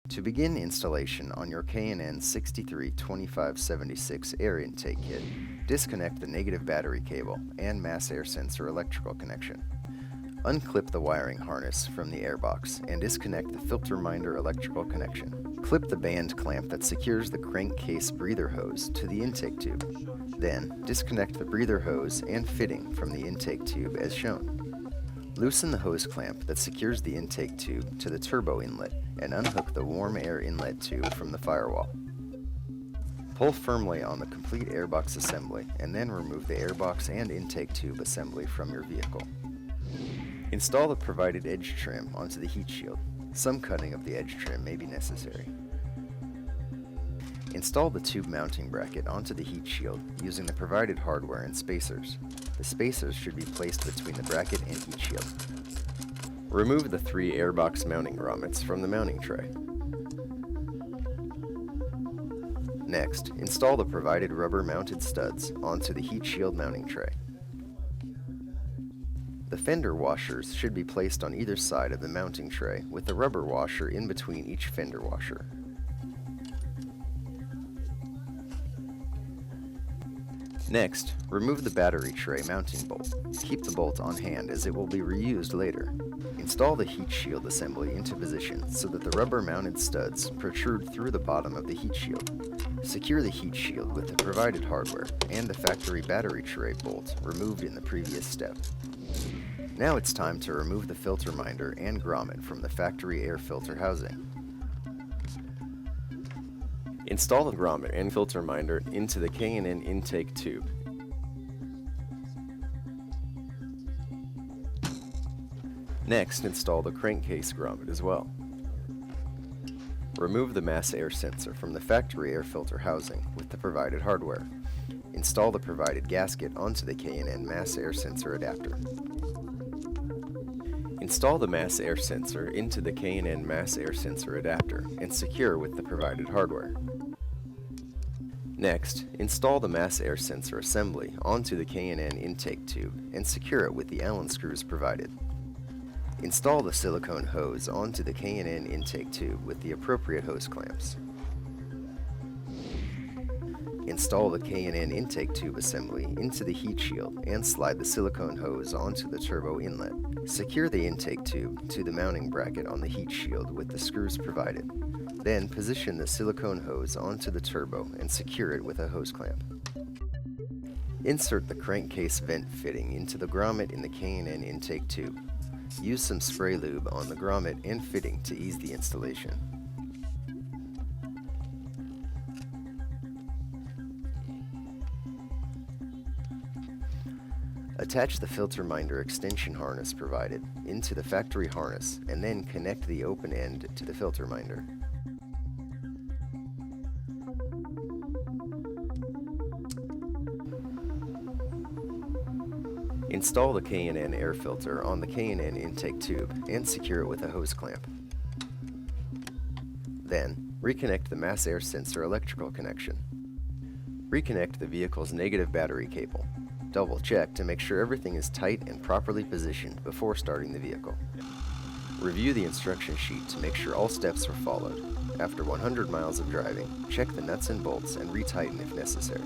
To begin installation on your K&N 632576 air intake kit, disconnect the negative battery cable and mass air sensor electrical connection. Unclip the wiring harness from the airbox and disconnect the filter minder electrical connection. Clip the band clamp that secures the crankcase breather hose to the intake tube. Then, disconnect the breather hose and fitting from the intake tube as shown. Loosen the hose clamp that secures the intake tube to the turbo inlet and unhook the warm air inlet tube from the firewall. Pull firmly on the complete airbox assembly and then remove the airbox and intake tube assembly from your vehicle. Install the provided edge trim onto the heat shield. Some cutting of the edge trim may be necessary. Install the tube mounting bracket onto the heat shield using the provided hardware and spacers. The spacers should be placed between the bracket and heat shield. Remove the 3 airbox mounting grommets from the mounting tray. Next, install the provided rubber mounted studs onto the heat shield mounting tray. The fender washers should be placed on either side of the mounting tray with the rubber washer in between each fender washer. Next, remove the battery tray mounting bolt. Keep the bolt on hand as it will be reused later. Install the heat shield assembly into position so that the rubber mounted studs protrude through the bottom of the heat shield. Secure the heat shield with the provided hardware and the factory battery tray bolt removed in the previous step. Now it's time to remove the filter minder and grommet from the factory air filter housing. Install the grommet and filter minder into the K&N intake tube. Next, install the crankcase grommet as well. Remove the mass air sensor from the factory air filter housing with the provided hardware. Install the provided gasket onto the K&N mass air sensor adapter. Install the mass air sensor into the K&N mass air sensor adapter and secure with the provided hardware. Next, install the mass air sensor assembly onto the K&N intake tube and secure it with the Allen screws provided. Install the silicone hose onto the K&N intake tube with the appropriate hose clamps. Install the K&N intake tube assembly into the heat shield and slide the silicone hose onto the turbo inlet. Secure the intake tube to the mounting bracket on the heat shield with the screws provided. Then position the silicone hose onto the turbo and secure it with a hose clamp. Insert the crankcase vent fitting into the grommet in the K&N intake tube. Use some spray lube on the grommet and fitting to ease the installation. Attach the filter minder extension harness provided into the factory harness and then connect the open end to the filter minder. Install the K&N air filter on the K&N intake tube and secure it with a hose clamp. Then, reconnect the mass air sensor electrical connection. Reconnect the vehicle's negative battery cable. Double check to make sure everything is tight and properly positioned before starting the vehicle. Review the instruction sheet to make sure all steps are followed. After 100 miles of driving, check the nuts and bolts and retighten if necessary.